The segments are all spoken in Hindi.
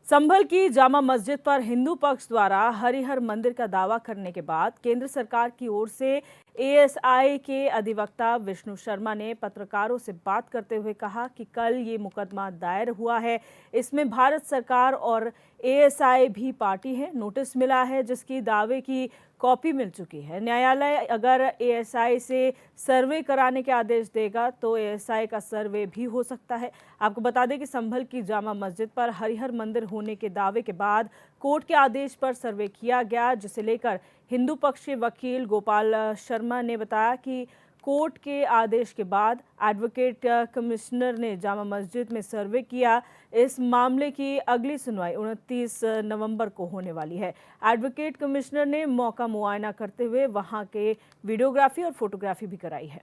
संभल की जामा मस्जिद पर हिंदू पक्ष द्वारा हरिहर मंदिर का दावा करने के बाद केंद्र सरकार की ओर से एएसआई के अधिवक्ता विष्णु शर्मा ने पत्रकारों से बात करते हुए कहा कि कल ये मुकदमा दायर हुआ है। इसमें भारत सरकार और एएसआई भी पार्टी है। नोटिस मिला है जिसकी दावे की कॉपी मिल चुकी है। न्यायालय अगर एएसआई से सर्वे कराने के आदेश देगा तो एएसआई का सर्वे भी हो सकता है। आपको बता दें कि संभल की जामा मस्जिद पर हरिहर मंदिर होने के दावे के बाद कोर्ट के आदेश पर सर्वे किया गया, जिसे लेकर हिंदू पक्ष के वकील गोपाल शर्मा ने बताया कि कोर्ट के आदेश के बाद एडवोकेट कमिश्नर ने जामा मस्जिद में सर्वे किया। इस मामले की अगली सुनवाई 29 नवंबर को होने वाली है। एडवोकेट कमिश्नर ने मौका मुआयना करते हुए वहां के वीडियोग्राफी और फोटोग्राफी भी कराई है।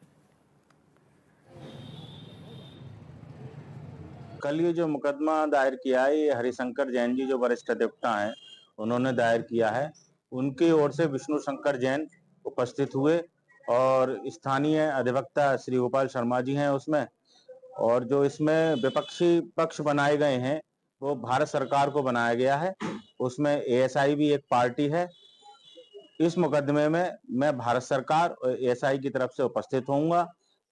कल ये जो मुकदमा दायर किया है, ये हरिशंकर जैन जी जो वरिष्ठ अधिवक्ता हैं, उन्होंने दायर किया है। उनकी ओर से विष्णु शंकर जैन उपस्थित हुए और स्थानीय अधिवक्ता श्री गोपाल शर्मा जी हैं उसमें। और जो इसमें विपक्षी पक्ष बनाए गए हैं वो भारत सरकार को बनाया गया है। उसमें एएसआई भी एक पार्टी है। इस मुकदमे में मैं भारत सरकार और एएसआई की तरफ से उपस्थित होऊंगा।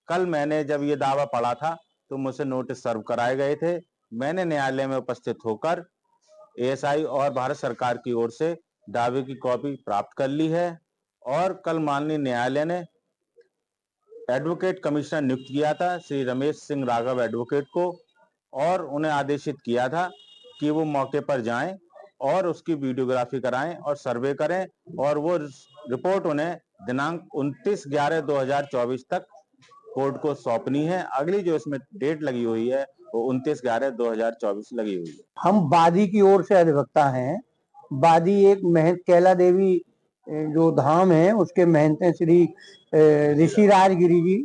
कल मैंने जब ये दावा पढ़ा था तो मुझसे नोटिस सर्व कराए गए थे। मैंने न्यायालय में उपस्थित होकर एएसआई और भारत सरकार की ओर से दावे की कॉपी प्राप्त कर ली है और कल माननीय न्यायालय ने एडवोकेट कमिश्नर नियुक्त किया था श्री रमेश सिंह राघव एडवोकेट को और उन्हें आदेशित किया था कि वो मौके पर जाएं और उसकी वीडियोग्राफी कराएं और सर्वे करें और वो रिपोर्ट उन्हें दिनांक 29/11/2024 तक कोर्ट को सौंपनी है। अगली जो इसमें डेट लगी हुई है वो 29/11/2024 लगी हुई है। हम वादी की ओर से अधिवक्ता हैं। वादी एक महंत कैला देवी जो धाम है उसके महंत हैं श्री ऋषिराज गिरी जी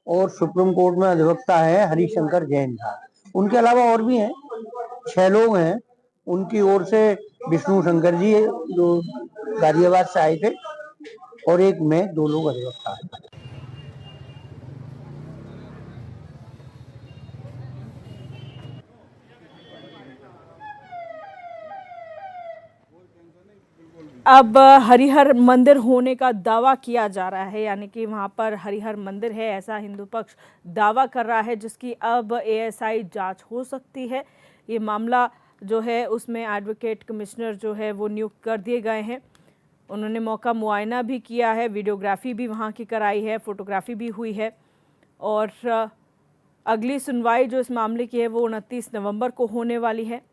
और सुप्रीम कोर्ट में अधिवक्ता है हरिशंकर जैन साहब। उनके अलावा और भी हैं, 6 लोग हैं। उनकी ओर से विष्णु शंकर जी जो गाजियाबाद से आए थे और एक मैं, 2 लोग अधिवक्ता हैं। अब हरिहर मंदिर होने का दावा किया जा रहा है, यानी कि वहां पर हरिहर मंदिर है ऐसा हिंदू पक्ष दावा कर रहा है, जिसकी अब एएसआई जांच हो सकती है। ये मामला जो है उसमें एडवोकेट कमिश्नर जो है वो नियुक्त कर दिए गए हैं। उन्होंने मौका मुआयना भी किया है, वीडियोग्राफी भी वहाँ की कराई है, फोटोग्राफी भी हुई है और अगली सुनवाई जो इस मामले की है वो 29 नवंबर को होने वाली है।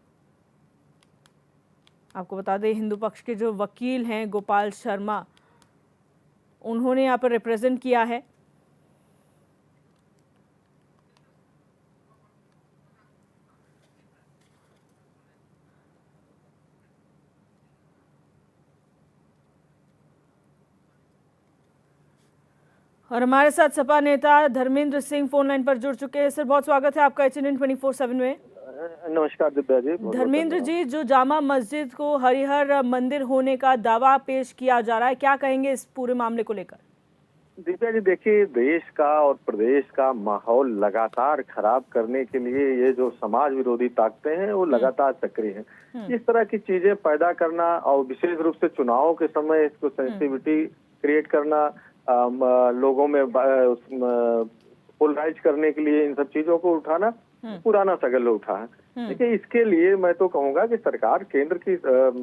आपको बता दें हिंदू पक्ष के जो वकील हैं गोपाल शर्मा, उन्होंने यहाँ पर रिप्रेजेंट किया है। और हमारे साथ सपा नेता धर्मेंद्र सिंह फोन लाइन पर जुड़ चुके हैं। सर, बहुत स्वागत है आपका HNN 24/7 में। नमस्कार दिव्या जी। धर्मेंद्र जी, जो जामा मस्जिद को हरिहर मंदिर होने का दावा पेश किया जा रहा है, क्या कहेंगे इस पूरे मामले को लेकर? दिव्या जी, देखिए, देश का और प्रदेश का माहौल लगातार खराब करने के लिए ये जो समाज विरोधी ताकतें हैं वो लगातार सक्रिय हैं। इस तरह की चीजें पैदा करना और विशेष रूप से चुनावों के समय इसको सेंसिटिविटी क्रिएट करना, लोगों में पोलराइज करने के लिए इन सब चीजों को उठाना पुराना सगल उठा है। देखिए, इसके लिए मैं तो कहूंगा कि सरकार केंद्र की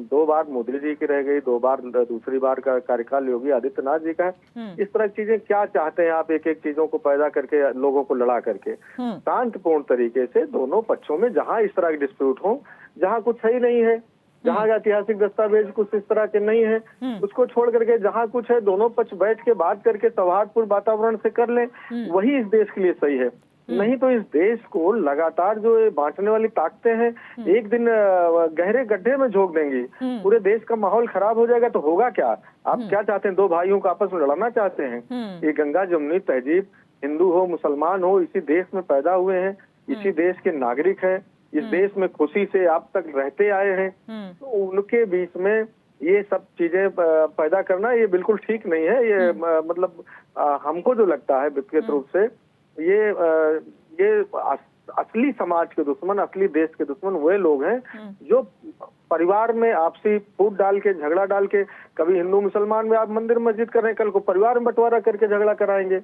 2 बार मोदी जी की रह गई, 2 बार दूसरी बार का कार्यकाल योगी आदित्यनाथ जी का है। इस तरह की चीजें क्या चाहते हैं आप, एक एक चीजों को पैदा करके लोगों को लड़ा करके शांतिपूर्ण तरीके से दोनों पक्षों में जहां इस तरह के डिस्प्यूट हो, जहां कुछ सही नहीं है, जहाँ ऐतिहासिक दस्तावेज कुछ इस तरह के नहीं है, उसको छोड़ करके जहाँ कुछ है दोनों पक्ष बैठ के बात करके सौहार्दपूर्ण वातावरण से कर लें, वही इस देश के लिए सही है। नहीं तो इस देश को लगातार जो बांटने वाली ताकतें हैं एक दिन गहरे गड्ढे में झोंक देंगी। पूरे देश का माहौल खराब हो जाएगा तो होगा क्या? आप क्या चाहते हैं? 2 भाइयों को आपस में लड़ना चाहते हैं? ये गंगा जमुनी तहजीब, हिंदू हो मुसलमान हो, इसी देश में पैदा हुए हैं, इसी देश के नागरिक हैं, इस देश में खुशी से आप तक रहते आए हैं, तो उनके बीच में ये सब चीजें पैदा करना ये बिल्कुल ठीक नहीं है। ये मतलब हमको जो लगता है व्यक्तिगत रूप से ये असली समाज के दुश्मन, असली देश के दुश्मन वे लोग हैं जो परिवार में आपसी फूट डाल के, झगड़ा डाल के, कभी हिंदू मुसलमान में आप मंदिर मस्जिद कर रहे हैं, कल को परिवार में बंटवारा करके झगड़ा कराएंगे।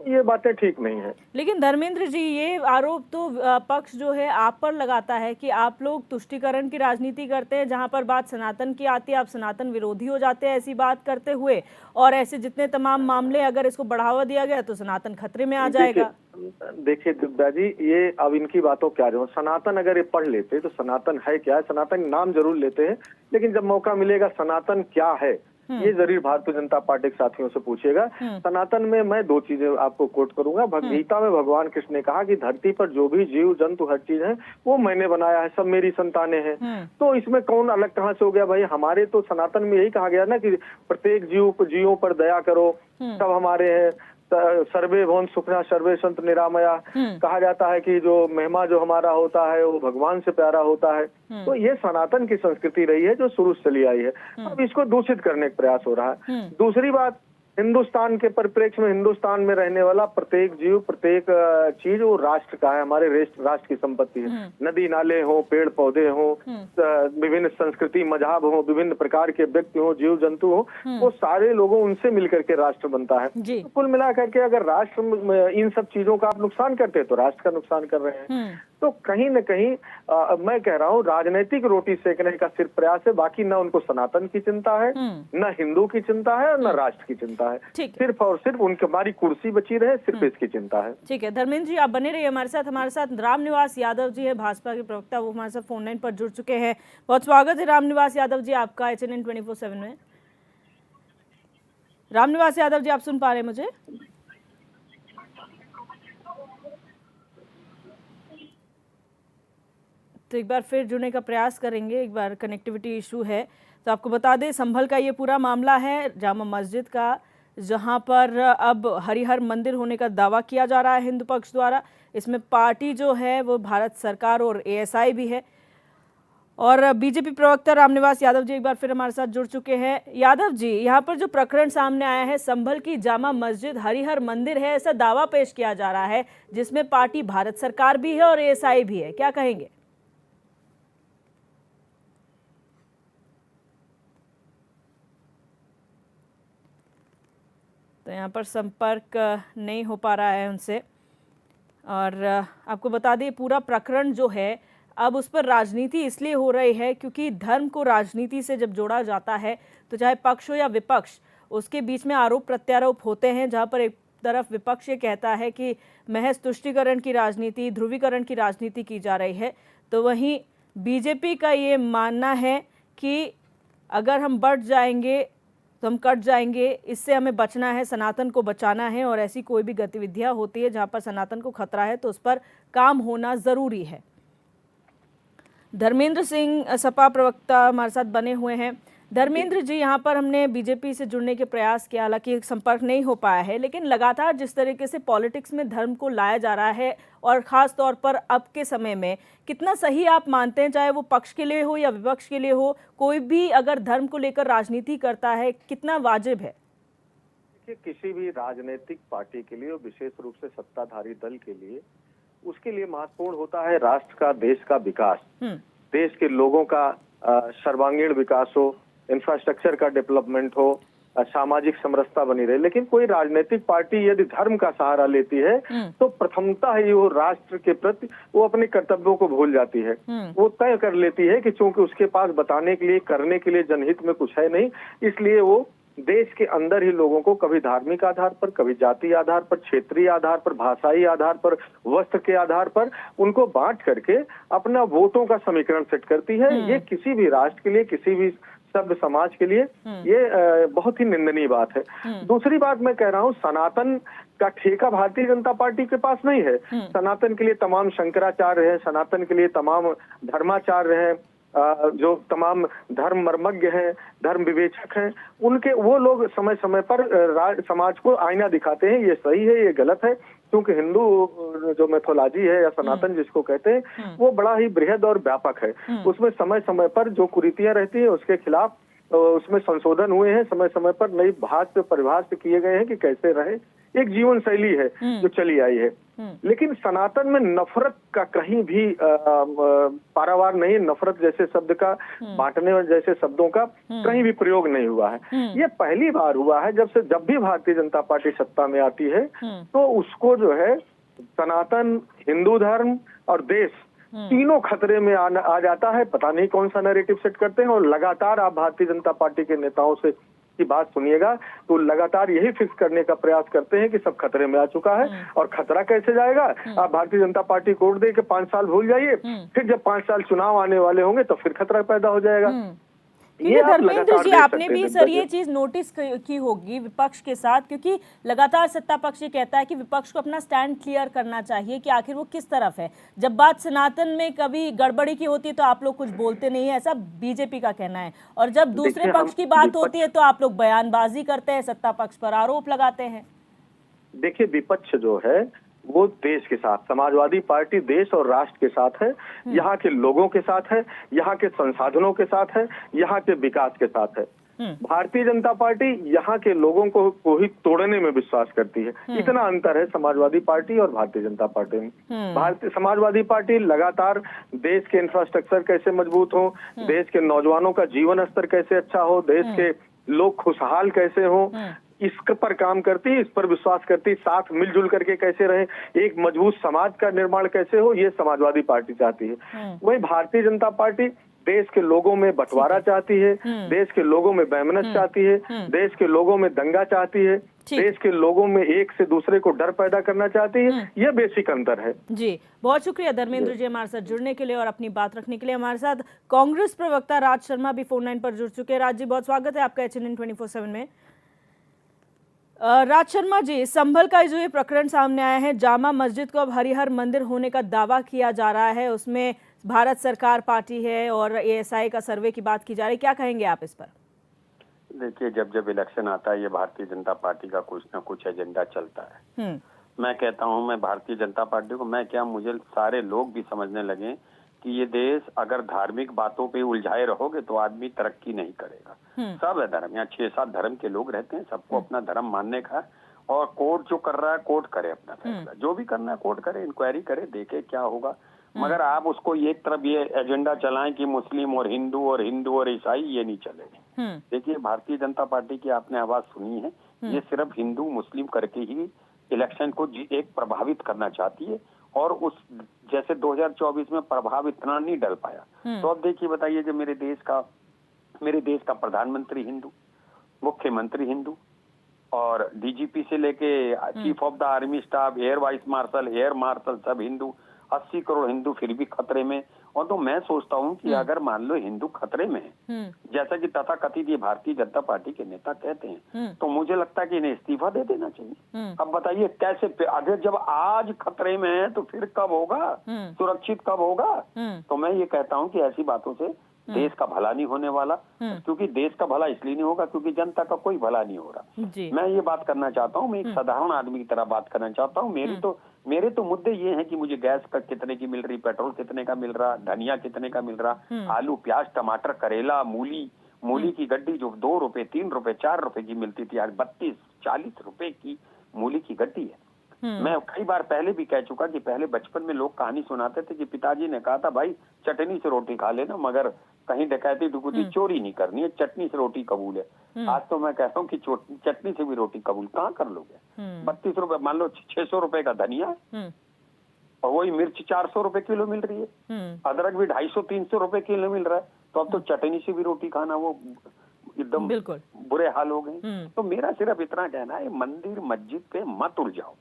ये बातें ठीक नहीं है। लेकिन धर्मेंद्र जी, ये आरोप तो पक्ष जो है आप पर लगाता है कि आप लोग तुष्टीकरण की राजनीति करते हैं, जहां पर बात सनातन की आती है आप सनातन विरोधी हो जाते हैं ऐसी बात करते हुए, और ऐसे जितने तमाम मामले अगर इसको बढ़ावा दिया गया तो सनातन खतरे में आ जाएगा। देखिए दिव्या जी, ये अब इनकी बातों क्या जो सनातन अगर ये पढ़ लेते तो सनातन है क्या है, सनातन नाम जरूर लेते हैं, लेकिन जब मौका मिलेगा सनातन क्या है ये जरूर भारतीय जनता पार्टी के साथियों से पूछिएगा। सनातन में मैं दो चीजें आपको कोट करूंगा। भगवद्गीता में भगवान कृष्ण ने कहा कि धरती पर जो भी जीव जंतु हर चीज है वो मैंने बनाया है, सब मेरी संतानें हैं। तो इसमें कौन अलग कहाँ से हो गया भाई? हमारे तो सनातन में यही कहा गया ना कि प्रत्येक जीवों पर दया करो, सब हमारे हैं, सर्वे भवन्तु सुखिनः सर्वे सन्तु निरामया। कहा जाता है कि जो महिमा जो हमारा होता है वो भगवान से प्यारा होता है। तो ये सनातन की संस्कृति रही है जो शुरू से चली आई है। अब इसको दूषित करने का प्रयास हो रहा है। दूसरी बात, हिंदुस्तान के परिप्रेक्ष्य में हिंदुस्तान में रहने वाला प्रत्येक जीव, प्रत्येक चीज वो राष्ट्र का है, हमारे राष्ट्र की संपत्ति है। नदी नाले हो, पेड़ पौधे हो, विभिन्न संस्कृति मजहब हो, विभिन्न प्रकार के व्यक्ति हो, जीव जंतु हो, वो सारे लोगों उनसे मिलकर के राष्ट्र बनता है। तो कुल मिलाकर के अगर राष्ट्र इन सब चीजों का आप नुकसान करते हैं तो राष्ट्र का नुकसान कर रहे हैं। तो कहीं न कहीं मैं कह रहा हूँ राजनीतिक रोटी सेकने का सिर्फ प्रयास है, बाकी न उनको सनातन की चिंता है, न हिंदू की चिंता है और न राष्ट्र की चिंता है। सिर्फ और सिर्फ उनकी हमारी कुर्सी बची रहे, सिर्फ इसकी चिंता है। ठीक है धर्मेंद्र जी, आप बने रहिए हमारे साथ रामनिवास यादव जी है, भाजपा के प्रवक्ता, वो हमारे साथ फोन लाइन पर जुड़ चुके हैं। बहुत स्वागत है रामनिवास यादव जी आपका HNN 24/7 में। रामनिवास यादव जी, आप सुन पा रहे हैं मुझे? तो एक बार फिर जुड़ने का प्रयास करेंगे, एक बार कनेक्टिविटी इशू है। तो आपको बता दें संभल का ये पूरा मामला है जामा मस्जिद का, जहां पर अब हरिहर मंदिर होने का दावा किया जा रहा है हिंदू पक्ष द्वारा। इसमें पार्टी जो है वो भारत सरकार और ASI भी है। और बीजेपी प्रवक्ता रामनिवास यादव जी एक बार फिर हमारे साथ जुड़ चुके हैं। यादव जी, यहाँ पर जो प्रकरण सामने आया है, संभल की जामा मस्जिद हरिहर मंदिर है ऐसा दावा पेश किया जा रहा है, जिसमें पार्टी भारत सरकार भी है और ASI भी है, क्या कहेंगे? तो यहाँ पर संपर्क नहीं हो पा रहा है उनसे। और आपको बता दें पूरा प्रकरण जो है अब उस पर राजनीति इसलिए हो रही है क्योंकि धर्म को राजनीति से जब जोड़ा जाता है तो चाहे पक्ष हो या विपक्ष, उसके बीच में आरोप प्रत्यारोप होते हैं। जहाँ पर एक तरफ विपक्ष ये कहता है कि महज तुष्टीकरण की राजनीति, ध्रुवीकरण की राजनीति की जा रही है, तो वहीं बीजेपी का ये मानना है कि अगर हम बढ़ जाएंगे तो हम कट जाएंगे, इससे हमें बचना है, सनातन को बचाना है, और ऐसी कोई भी गतिविधियां होती है जहां पर सनातन को खतरा है तो उस पर काम होना ज़रूरी है। धर्मेंद्र सिंह सपा प्रवक्ता हमारे साथ बने हुए हैं। धर्मेंद्र जी, यहाँ पर हमने बीजेपी से जुड़ने के प्रयास किया, हालांकि संपर्क नहीं हो पाया है, लेकिन लगातार जिस तरीके से पॉलिटिक्स में धर्म को लाया जा रहा है और ख़ास तौर पर अब के समय में, कितना सही आप मानते हैं, चाहे वो पक्ष के लिए हो या विपक्ष के लिए हो, कोई भी अगर धर्म को लेकर राजनीति करता है, कितना वाजिब है? किसी भी राजनीतिक पार्टी के लिए, विशेष रूप से सत्ताधारी दल के लिए, उसके लिए महत्वपूर्ण होता है राष्ट्र का, देश का विकास, देश के लोगों का सर्वांगीण विकास हो, इंफ्रास्ट्रक्चर का डेवलपमेंट हो, सामाजिक समरसता बनी रहे। लेकिन कोई राजनीतिक पार्टी यदि धर्म का सहारा लेती है तो प्रथमता ही वो राष्ट्र के प्रति वो अपने कर्तव्यों को भूल जाती है। वो तय कर लेती है कि चूंकि उसके पास बताने के लिए, करने के लिए जनहित में कुछ है नहीं, इसलिए वो देश के अंदर ही लोगों को कभी धार्मिक आधार पर, कभी जाति आधार पर, क्षेत्रीय आधार पर, भाषाई आधार पर, वस्त्र के आधार पर उनको बांट करके अपना वोटों का समीकरण सेट करती है। ये किसी भी राष्ट्र के लिए, किसी भी सभ्य समाज के लिए ये बहुत ही निंदनीय बात है। दूसरी बात मैं कह रहा हूँ, सनातन का ठेका भारतीय जनता पार्टी के पास नहीं है। सनातन के लिए तमाम शंकराचार्य हैं, सनातन के लिए तमाम धर्माचार्य हैं, जो तमाम धर्म मर्मज्ञ हैं, धर्म विवेचक हैं, उनके वो लोग समय समय पर समाज को आईना दिखाते हैं, ये सही है, ये गलत है। क्योंकि हिंदू जो मैथोलॉजी है या सनातन जिसको कहते हैं, वो बड़ा ही बृहद और व्यापक है। उसमें समय समय पर जो कुरीतियां रहती है उसके खिलाफ उसमें संशोधन हुए हैं, समय समय पर नई भाष्य परिभाष्य किए गए हैं कि कैसे रहे, एक जीवन शैली है जो चली आई है। लेकिन सनातन में नफरत का कहीं भी पारावार नहीं, नफरत जैसे शब्द का, बांटने जैसे शब्दों का कहीं भी प्रयोग नहीं हुआ है। ये पहली बार हुआ है जब भी भारतीय जनता पार्टी सत्ता में आती है तो उसको जो है सनातन, हिंदू धर्म और देश तीनों खतरे में आ जाता है। पता नहीं कौन सा नैरेटिव सेट करते हैं, और लगातार आप भारतीय जनता पार्टी के नेताओं से की बात सुनिएगा तो लगातार यही फिक्स करने का प्रयास करते हैं कि सब खतरे में आ चुका है। और खतरा कैसे जाएगा? आप भारतीय जनता पार्टी को वोट दे के 5 साल भूल जाइए, फिर जब 5 साल चुनाव आने वाले होंगे तो फिर खतरा पैदा हो जाएगा। क्योंकि धर्मेंद्र जी आपने भी सर ये चीज नोटिस की होगी विपक्ष के साथ, क्योंकि लगातार सत्ता पक्ष ये कहता है कि विपक्ष को अपना स्टैंड क्लियर करना चाहिए कि आखिर वो किस तरफ है। जब बात सनातन में कभी गड़बड़ी की होती है तो आप लोग कुछ बोलते नहीं है, ऐसा बीजेपी का कहना है, और जब दूसरे पक्ष की बात होती है तो आप लोग बयानबाजी करते हैं, सत्ता पक्ष पर आरोप लगाते हैं। देखिए, विपक्ष जो है वो देश के साथ, समाजवादी पार्टी देश और राष्ट्र के साथ है, यहाँ के लोगों के साथ है, यहाँ के संसाधनों के साथ है, यहाँ के विकास के साथ है। भारतीय जनता पार्टी यहाँ के लोगों को ही तोड़ने में विश्वास करती है। इतना अंतर है समाजवादी पार्टी और भारतीय जनता पार्टी में। समाजवादी पार्टी लगातार देश के इंफ्रास्ट्रक्चर कैसे मजबूत हो, देश के नौजवानों का जीवन स्तर कैसे अच्छा हो, देश के लोग खुशहाल कैसे हो, इस पर काम करती है, इस पर विश्वास करती है, साथ मिलजुल करके कैसे रहे, एक मजबूत समाज का निर्माण कैसे हो, ये समाजवादी पार्टी चाहती है। वही भारतीय जनता पार्टी देश के लोगों में बंटवारा चाहती है, देश के लोगों में वैमनस्य चाहती है, देश के लोगों में दंगा चाहती है, देश के लोगों में एक से दूसरे को डर पैदा करना चाहती है। यह बेसिक अंतर है। जी, बहुत शुक्रिया धर्मेंद्र जी हमारे साथ जुड़ने के लिए और अपनी बात रखने के लिए। हमारे साथ कांग्रेस प्रवक्ता राज शर्मा भी फोन लाइन पर जुड़ चुके हैं। राज जी, बहुत स्वागत है आपका HNN 24/7 में। राज शर्मा जी, संभल का जो ये प्रकरण सामने आया है, जामा मस्जिद को अब हरिहर मंदिर होने का दावा किया जा रहा है, उसमें भारत सरकार पार्टी है और ASI का सर्वे की बात की जा रही है, क्या कहेंगे आप इस पर? देखिए, जब इलेक्शन आता है ये भारतीय जनता पार्टी का कुछ ना कुछ एजेंडा चलता है। मैं कहता हूं, मैं भारतीय जनता पार्टी को, मैं क्या, मुझे सारे लोग भी समझने लगे कि ये देश अगर धार्मिक बातों पे उलझाए रहोगे तो आदमी तरक्की नहीं करेगा। सब है धर्म, यहाँ 6-7 धर्म के लोग रहते हैं, सबको अपना धर्म मानने का, और कोर्ट जो कर रहा है कोर्ट करे अपना फैसला, जो भी करना है कोर्ट करे, इंक्वायरी करे, देखे क्या होगा। मगर आप उसको एक तरफ ये एजेंडा चलाएं कि मुस्लिम और हिंदू और ईसाई, ये नहीं चलेगा। देखिए, भारतीय जनता पार्टी की आपने आवाज सुनी है, ये सिर्फ हिंदू मुस्लिम करके ही इलेक्शन को एक प्रभावित करना चाहती है, और उस जैसे 2024 में प्रभाव इतना नहीं डल पाया। तो अब देखिए, बताइए, जब मेरे देश का प्रधानमंत्री हिंदू, मुख्यमंत्री हिंदू, और DGP से लेके chief of the army staff, air vice marshal सब हिंदू, 80 करोड़ हिंदू फिर भी खतरे में। और तो मैं सोचता हूँ कि अगर मान लो हिंदू खतरे में है, जैसा कि तथाकथित ये भारतीय जनता पार्टी के नेता कहते हैं, तो मुझे लगता है कि इन्हें इस्तीफा दे देना चाहिए। अब बताइए कैसे, अगर जब आज खतरे में है तो फिर कब होगा, सुरक्षित कब होगा? तो मैं ये कहता हूँ कि ऐसी बातों से देश का भला नहीं होने वाला, क्योंकि देश का भला इसलिए नहीं होगा क्योंकि जनता का कोई भला नहीं हो रहा। मैं ये बात करना चाहता हूँ, मैं एक साधारण आदमी की तरह बात करना चाहता हूँ। मेरे तो मुद्दे ये हैं कि मुझे गैस का कितने की मिल रही, पेट्रोल कितने का मिल रहा, धनिया कितने का मिल रहा, आलू प्याज टमाटर करेला मूली की गड्डी जो 2 रुपए 3 रुपए 4 रुपए की मिलती थी, आज 32-40 रुपए की मूली की गड्डी है। मैं कई बार पहले भी कह चुका कि पहले बचपन में लोग कहानी सुनाते थे कि पिताजी ने कहा था, भाई चटनी से रोटी खा लेना, मगर कहीं डकैती डुकुती चोरी नहीं करनी है, चटनी से रोटी कबूल है। आज तो मैं कहता हूँ कि चटनी से भी रोटी कबूल कहाँ कर लोगे। 32 रुपए, मान लो 600 रुपए का धनिया, और वही मिर्च 400 रुपए किलो मिल रही है, अदरक भी 250-300 रुपए किलो मिल रहा है, तो अब तो चटनी से भी रोटी खाना वो एकदम बिल्कुल बुरे हाल हो गए। तो मेरा सिर्फ इतना कहना है, मंदिर मस्जिद पे मत उलझाओ।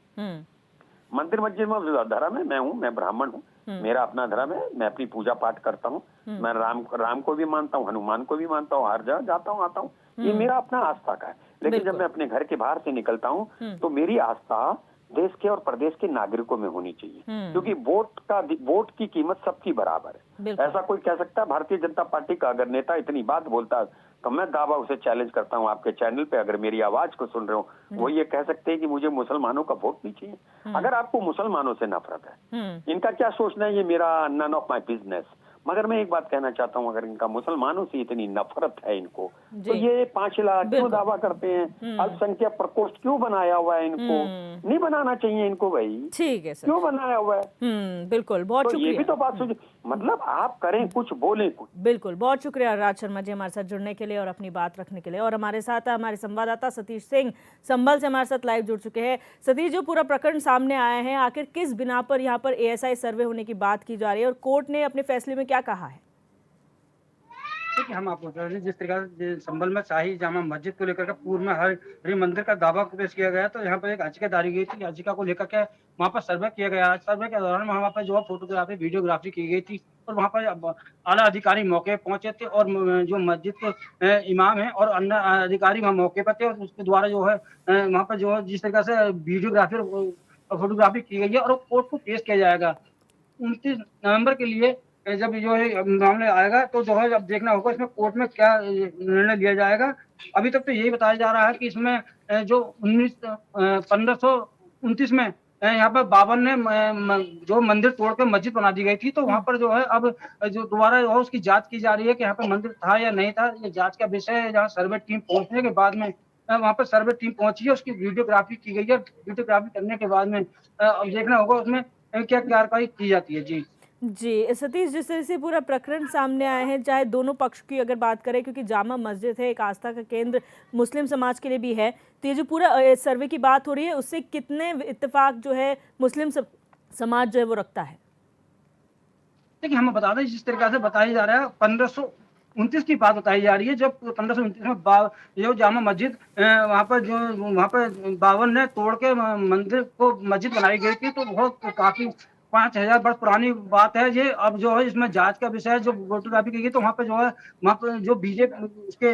मंदिर मस्जिद में धर्म है, मैं ब्राह्मण हूँ, मेरा अपना धर्म है, मैं अपनी पूजा पाठ करता हूँ, मैं राम को भी मानता हूँ, हनुमान को भी मानता हूँ, हर जगह जाता हूँ आता हूँ, ये मेरा अपना आस्था का है। लेकिन जब मैं अपने घर के बाहर से निकलता हूँ तो मेरी आस्था देश के और प्रदेश के नागरिकों में होनी चाहिए, क्योंकि वोट की कीमत सबकी बराबर है। ऐसा कोई कह सकता है भारतीय जनता पार्टी का अगर नेता इतनी बात बोलता है तो मैं दावा उसे चैलेंज करता हूं, आपके चैनल पे अगर मेरी आवाज को सुन रहे हो, वो ये कह सकते हैं कि मुझे मुसलमानों का वोट नहीं चाहिए। अगर आपको मुसलमानों से नफरत है, इनका क्या सोचना है, ये मेरा नन ऑफ माई बिजनेस। मगर मैं एक बात कहना चाहता हूँ, अगर इनका मुसलमानों से इतनी नफरत है इनको, तो जी। ये 5 लाख क्यों बिल्कुल। दावा करते हैं? अल्पसंख्यक प्रकोष्ठ क्यों बनाया हुआ है इनको? नहीं बनाना चाहिए इनको भाई, ठीक है सर। क्यों बनाया हुआ है? बिल्कुल, बहुत तो ये भी शुक्रिया। तो बात सोच, मतलब आप करें कुछ, बोलें कुछ। बिल्कुल, बहुत शुक्रिया राज शर्मा जी हमारे साथ जुड़ने के लिए और अपनी बात रखने के लिए। और हमारे साथ हमारे संवाददाता सतीश सिंह संभल से हमारे साथ लाइव जुड़ चुके हैं। सतीश, जो पूरा प्रकरण सामने आया है, आखिर किस बिना पर यहाँ पर एएसआई सर्वे होने की बात की जा रही है और कोर्ट ने अपने फैसले में क्या कहा है? देखिए, हम आपको बता दें, जिस प्रकार से संभल में शाही जामा मस्जिद को लेकर के पूर्व में हरि मंदिर का दावा पेश किया गया, तो यहाँ पर एक याचिका दायर की गई थी। याचिका को लेकर के वहाँ पर सर्वे किया गया। सर्वे के दौरान वहाँ पर जो है फोटोग्राफी, वीडियोग्राफी की गई थी और वहाँ पर आला अधिकारी मौके पे पहुंचे थे और जो मस्जिद के इमाम है और अन्य अधिकारी वहाँ मौके पर थे और उसके द्वारा जो है वहाँ पर जो है जिस तरह से वीडियोग्राफी और फोटोग्राफी की गई है और कोर्ट को पेश किया जाएगा 29 नवंबर के लिए। जब जो है मामले आएगा तो जो है अब देखना होगा इसमें कोर्ट में क्या निर्णय लिया जाएगा। अभी तक तो यही बताया जा रहा है कि इसमें जो 1529 में यहाँ पर बाबर ने जो मंदिर तोड़ के मस्जिद बना दी गई थी, तो वहाँ पर जो है अब जो दोबारा जो है उसकी जांच की जा रही है कि यहाँ पर मंदिर था या नहीं था। ये जांच का विषय है, जहाँ सर्वे टीम पहुंचने के बाद में वहाँ पर सर्वे टीम पहुंची है, उसकी वीडियोग्राफी की गई है। वीडियोग्राफी करने के बाद में अब देखना होगा उसमें क्या कार्रवाई की जाती है। जी जी सतीश, जिस तरह से पूरा प्रकरण सामने आए हैं, चाहे दोनों पक्ष की अगर बात करें, क्योंकि जामा मस्जिद है, एक आस्था का केंद्र मुस्लिम समाज के लिए भी है, तो ये जो पूरा सर्वे की बात हो रही है, उससे कितने इत्तेफाक जो है मुस्लिम समाज जो है वो रखता है? देखिए, हम बता दें, जिस तरीके से बताया जा रहा है 1529 की बात बताई जा रही है, जब 1529 में जो जामा मस्जिद वहाँ पर बाबर ने तोड़ के मंदिर को मस्जिद बनाई गई थी, तो बहुत काफी 5000 वर्ष पुरानी बात है ये। अब जो है इसमें जांच का विषय है, जो फोटोग्राफी की गई तो वहाँ पे जो है वहाँ पर जो बीजेपी उसके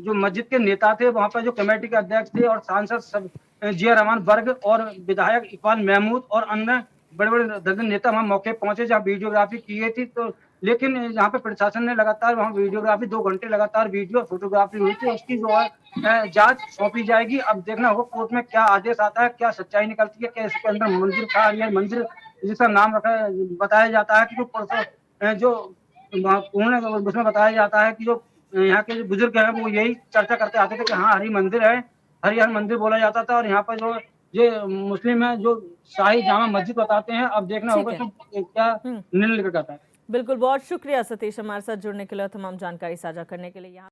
जो मस्जिद के नेता थे, वहाँ पर जो कमेटी के अध्यक्ष थे और सांसद सब जिया रहमान वर्ग और विधायक इकबाल महमूद और अन्य बड़े-बड़े दर्जन नेता वहाँ मौके पहुंचे जहाँ वीडियोग्राफी की गई थी। तो लेकिन यहाँ पे प्रशासन ने लगातार वहाँ वीडियोग्राफी 2 घंटे लगातार वीडियो और फोटोग्राफी हुई थी, उसकी जो है जांच सौंपी जाएगी। अब देखना होगा कोर्ट में क्या आदेश आता है, क्या सच्चाई निकलती है, क्या इसके अंदर मंदिर था या मंदिर जिसका नाम रखा बताया जाता है कि जो पूर्ण उसमें बताया जाता है कि जो यहाँ के जो बुजुर्ग हैं वो यही चर्चा करते आते थे कि हाँ हरि मंदिर है, हरिहर मंदिर बोला जाता था। और यहाँ पर जो ये मुस्लिम है जो शाही जामा मस्जिद बताते हैं। अब देखना ठीक होगा है। इसमें क्या निर्णय लेकर जाता है। बिल्कुल, बहुत शुक्रिया सतीश हमारे साथ जुड़ने के लिए और तमाम जानकारी साझा करने के लिए। यहाँ